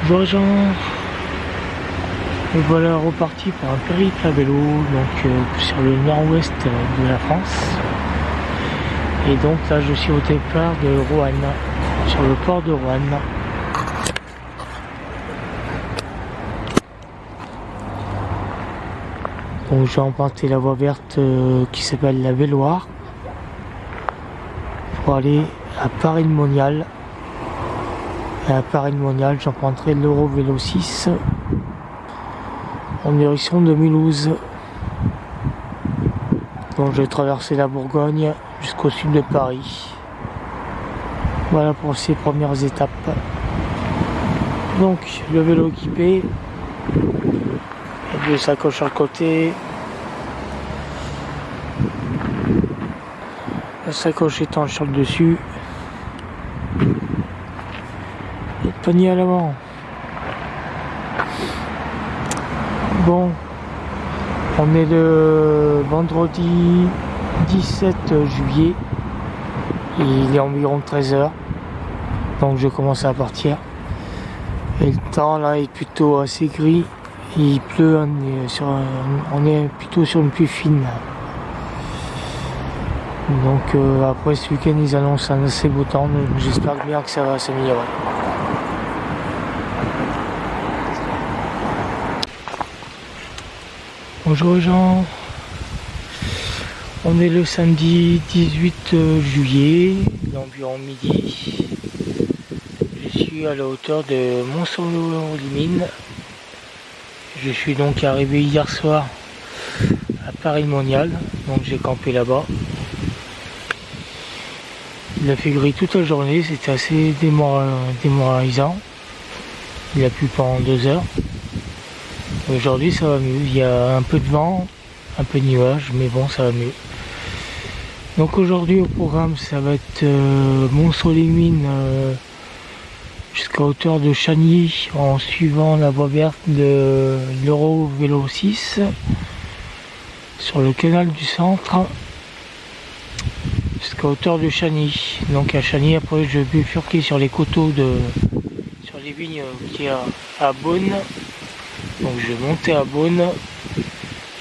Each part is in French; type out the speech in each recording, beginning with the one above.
Bonjour les gens, et voilà reparti pour un périple à vélo donc sur le nord-ouest de la France. Et donc là je suis au départ de Roanne, sur le port de Roanne. Donc j'ai emprunté la voie verte qui s'appelle la Véloire pour aller à Paris-le-Monial. Et à Paris-le-Monial, j'emprunterai l'Eurovélo 6 en direction de Mulhouse. Donc je vais traverser la Bourgogne jusqu'au sud de Paris. Voilà pour ces premières étapes. Donc le vélo équipé, et deux sacoches à côté. La sacoche étanche sur le dessus. Et le panier à l'avant. Bon, on est le vendredi 17 juillet. Il est environ 13h. Donc je commence à partir. Et le temps là est plutôt assez gris. Il pleut, on est plutôt sur une pluie fine. Donc après ce week-end ils annoncent un assez beau temps, donc j'espère bien que ça va s'améliorer. Bonjour les gens, on est le samedi 18 juillet, il est environ midi. Je suis à la hauteur de Mont-sur-les-Mines. Je suis donc arrivé hier soir à Paris-le-Monial, donc j'ai campé là-bas. Il a fait gris toute la journée, c'était assez démoralisant. Il a plu pendant 2 heures. Aujourd'hui ça va mieux, il y a un peu de vent, un peu de nuages, mais bon ça va mieux. Donc aujourd'hui au programme ça va être Mont-sur-les-Mines jusqu'à hauteur de Chagny en suivant la voie verte de l'Eurovélo 6 sur le canal du centre jusqu'à hauteur de Chagny. Donc à Chagny après je vais bifurquer sur les coteaux sur les vignes qui est à Beaune. Donc je vais monter à Beaune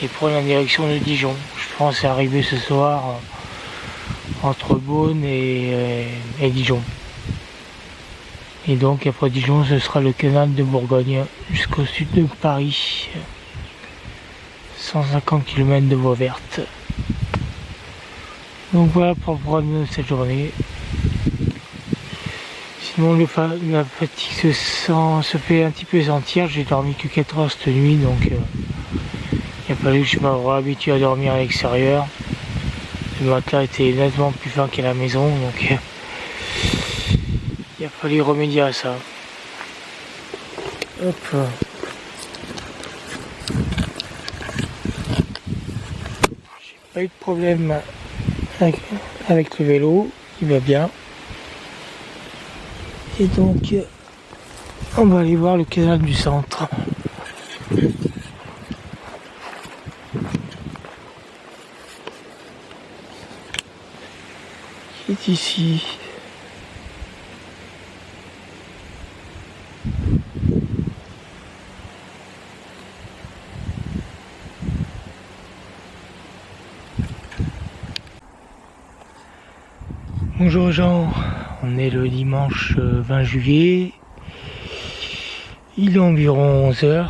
et prendre la direction de Dijon. Je pense arriver ce soir entre Beaune et Dijon. Et donc après Dijon ce sera le canal de Bourgogne jusqu'au sud de Paris. 150 km de voie verte. Donc voilà pour le programme de cette journée. Sinon la fatigue se fait un petit peu sentir. J'ai dormi que 4 heures cette nuit, donc il a fallu que je me réhabitue à dormir à l'extérieur. Le matelas était nettement plus fin qu'à la maison, donc il a fallu remédier à ça. Hop. J'ai pas eu de problème avec le vélo, il va bien. Et donc on va aller voir le canal du centre. Qui est ici. Bonjour gens, on est le dimanche 20 juillet, il est environ 11h,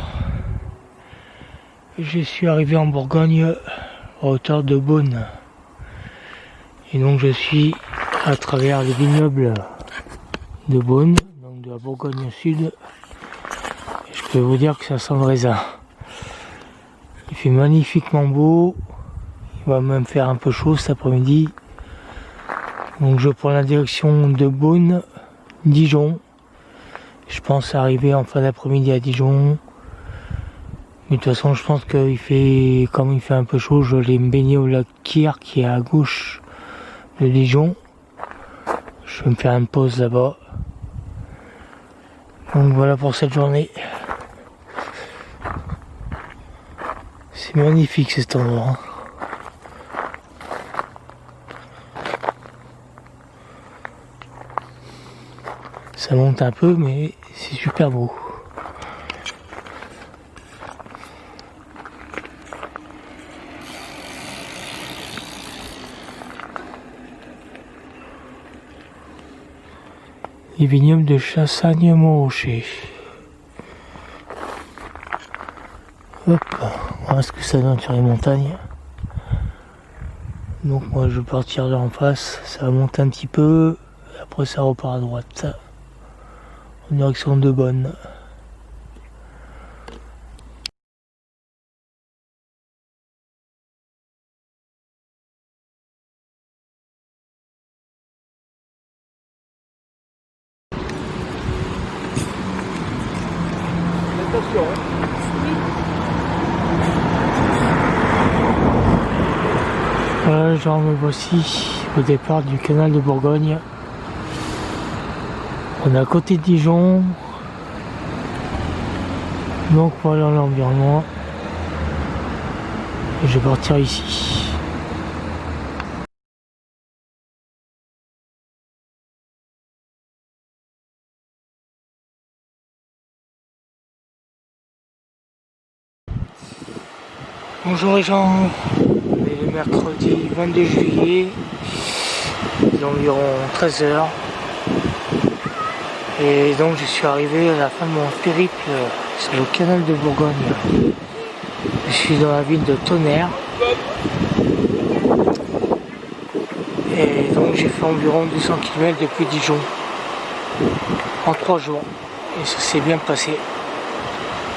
je suis arrivé en Bourgogne à hauteur de Beaune, et donc je suis à travers les vignobles de Beaune, donc de la Bourgogne Sud, et je peux vous dire que ça sent le raisin. Il fait magnifiquement beau, il va même faire un peu chaud cet après-midi. Donc je prends la direction de Beaune, Dijon. Je pense arriver en fin d'après-midi à Dijon. Mais de toute façon je pense qu'il fait, comme il fait un peu chaud, je vais me baigner au lac Kyr qui est à gauche de Dijon. Je vais me faire une pause là-bas. Donc voilà pour cette journée. C'est magnifique cet endroit. Ça monte un peu, mais c'est super beau. les vignobles de Chassagne-Montrocher. Hop, voilà ce que ça donne sur les montagnes. Donc moi je vais partir là en face, ça va monter un petit peu, et après ça repart à droite, en direction de Bonne. Attention. Voilà, genre me voici au départ du canal de Bourgogne. On est à côté de Dijon. Donc voilà l'environnement. Et je vais partir ici. Bonjour les gens, on est le mercredi 22 juillet, il est environ 13h. Et donc je suis arrivé à la fin de mon périple sur le canal de Bourgogne. Je suis dans la ville de Tonnerre. Et donc j'ai fait environ 200 km depuis Dijon en 3 jours. Et ça s'est bien passé.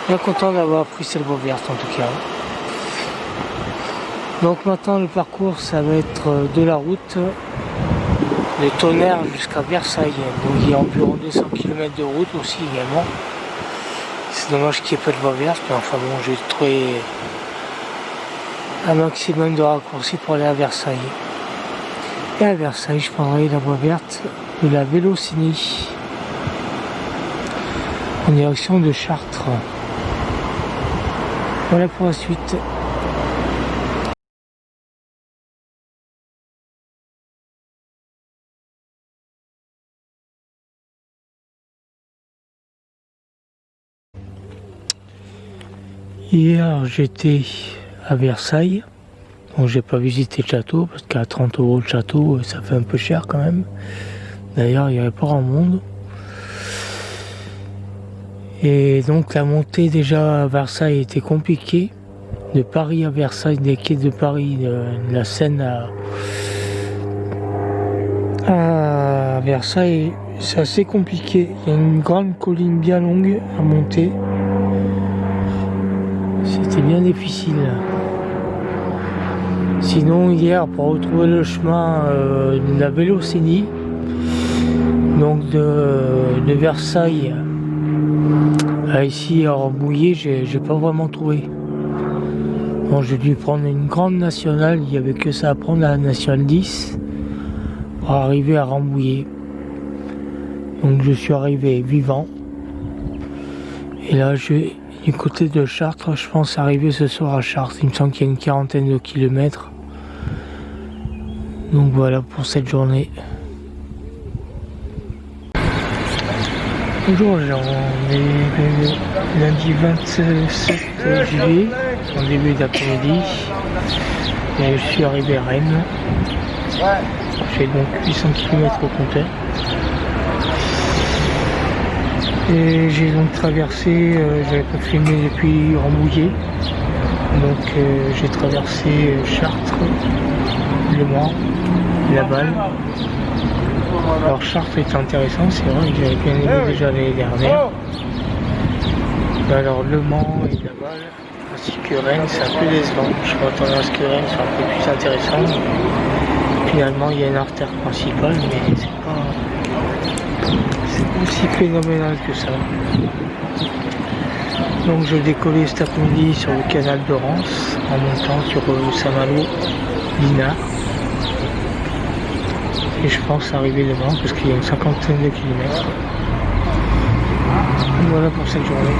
Bien content d'avoir pris cette voie verte en tout cas. Donc maintenant le parcours ça va être de la route de Tonnerre jusqu'à Versailles. Donc il y a environ 200 km de route aussi également. C'est dommage qu'il n'y ait pas de voie verte, mais enfin bon, j'ai trouvé un maximum de raccourcis pour aller à Versailles. Et à Versailles, je prendrai la voie verte de la Vélocinie en direction de Chartres. Voilà pour la suite. Hier, j'étais à Versailles. Bon, j'ai pas visité le château parce qu'à 30 € le château, ça fait un peu cher quand même. D'ailleurs, il n'y avait pas grand monde. Et donc la montée déjà à Versailles était compliquée. De Paris à Versailles, des quais de Paris, de la Seine à Versailles, c'est assez compliqué. Il y a une grande colline bien longue à monter. C'était bien difficile. Sinon hier, pour retrouver le chemin de la Vélocinie, donc de Versailles à ici à Rambouillet, j'ai pas vraiment trouvé. Bon, j'ai dû prendre une grande nationale, il n'y avait que ça à prendre, la nationale 10 pour arriver à Rambouillet. Donc je suis arrivé vivant. Et là je vais du côté de Chartres, je pense arriver ce soir à Chartres. Il me semble qu'il y a une quarantaine de kilomètres. Donc voilà pour cette journée. Bonjour les gens, on est le lundi 27 juillet, en début d'après-midi, et je suis arrivé à Rennes. J'ai donc 800 km au compteur. Et j'ai donc traversé, j'avais pas filmé depuis Rambouillet, donc j'ai traversé Chartres, Le Mans, Laval. Alors Chartres est intéressant, c'est vrai que j'avais bien aimé déjà l'année dernière. Alors Le Mans et Laval, ainsi que Rennes, c'est un peu décevant. Je m'attendais à ce que Rennes soit un peu plus intéressant. Finalement il y a une artère principale, mais c'est pas aussi phénoménal que ça. Donc je décollais cet après-midi sur le canal de Rance en montant sur Saint-Malo, Dinard. Et je pense arriver demain parce qu'il y a une cinquantaine de kilomètres. Voilà pour cette journée.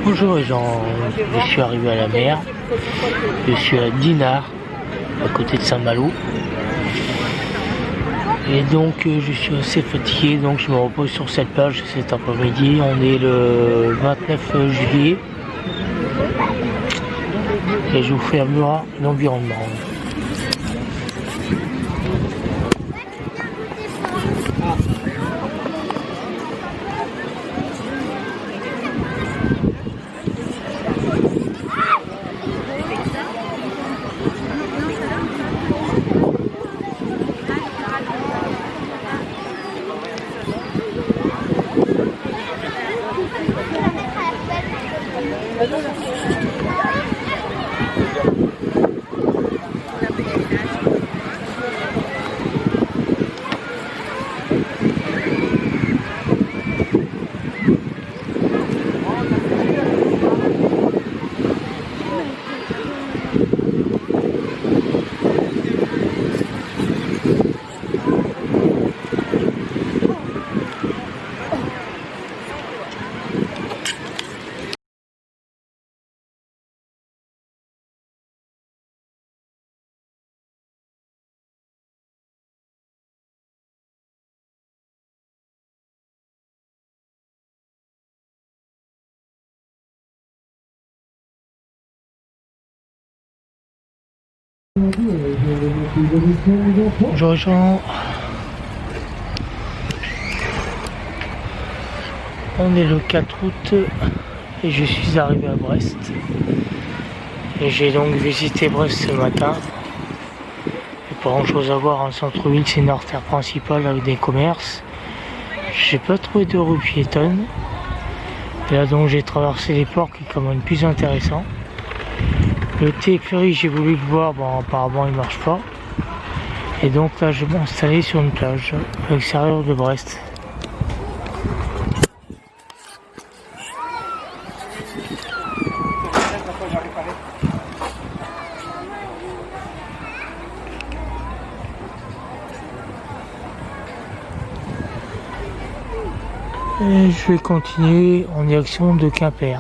Bonjour les gens, je suis arrivé à la mer, je suis à Dinard, à côté de Saint-Malo. Et donc je suis assez fatigué, donc je me repose sur cette plage cet après-midi. On est le 29 juillet et je vous fais voir l'environnement. Bonjour Jean. On est le 4 août et je suis arrivé à Brest. Et j'ai donc visité Brest ce matin. Et pas grand chose à voir en centre-ville, c'est une artère principale avec des commerces. J'ai pas trouvé de rue piétonne. Et là donc j'ai traversé les ports qui est quand même plus intéressant. Le téléphérique, j'ai voulu le voir, bon apparemment il marche pas. Et donc là je vais m'installer sur une plage à l'extérieur de Brest. Et je vais continuer en direction de Quimper.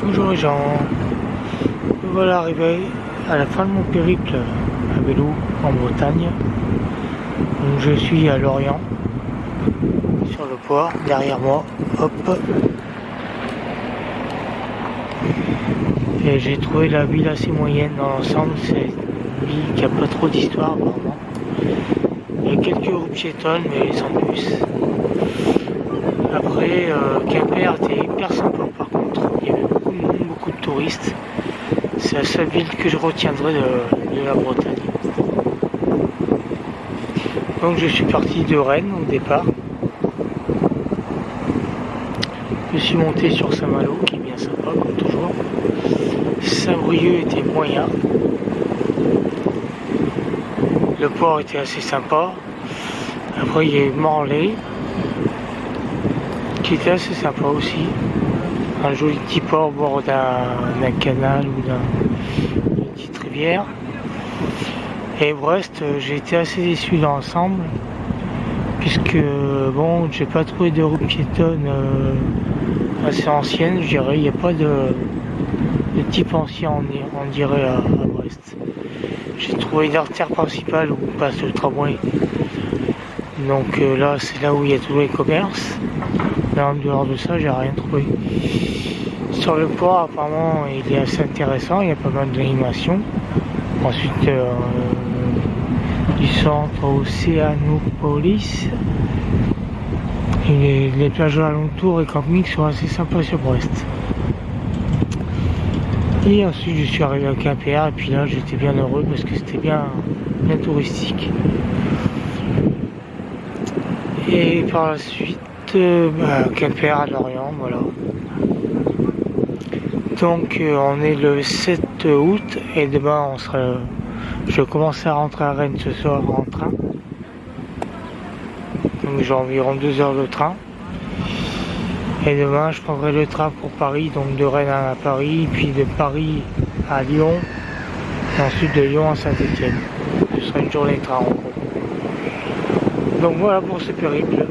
Bonjour les gens, voilà arrivé à la fin de mon périple à vélo en Bretagne. Donc je suis à Lorient, sur le port, derrière moi, hop. Et j'ai trouvé la ville assez moyenne dans l'ensemble, c'est une ville qui n'a pas trop d'histoire apparemment. Il y a quelques rues piétonnes mais sans plus. Après, Quimper était hyper sympa par contre, il y avait beaucoup de monde, beaucoup de touristes. C'est la seule ville que je retiendrai de la Bretagne. Donc je suis parti de Rennes au départ. Je suis monté sur Saint-Malo qui est bien sympa comme toujours. Saint-Brieuc était moyen. Le port était assez sympa. Après il y a eu Morlaix qui était assez sympa aussi. Un joli petit port au bord d'un canal ou d'une petite rivière. Et Brest, j'ai été assez déçu dans l'ensemble, puisque bon, j'ai pas trouvé de rue piétonne assez ancienne, je dirais. Il n'y a pas de type ancien, on dirait à Brest. J'ai trouvé une artère principale où passe le tramway. Donc là, c'est là où il y a tous les commerces. Mais en dehors de ça, j'ai rien trouvé. Sur le port, apparemment, il est assez intéressant, il y a pas mal d'animations. Ensuite, du centre Océanopolis. Et les plages alentours et campings sont assez sympas sur Brest. Et ensuite, je suis arrivé à Quimper, et puis là, j'étais bien heureux parce que c'était bien touristique. Et par la suite, Quimper à Lorient, voilà. Donc on est le 7 août et demain je vais commencer à rentrer à Rennes ce soir en train. Donc j'ai environ 2 heures de train. Et demain je prendrai le train pour Paris, donc de Rennes à Paris, puis de Paris à Lyon, et ensuite de Lyon à Saint-Étienne. Ce sera une journée de train en gros. Donc voilà pour ce périple.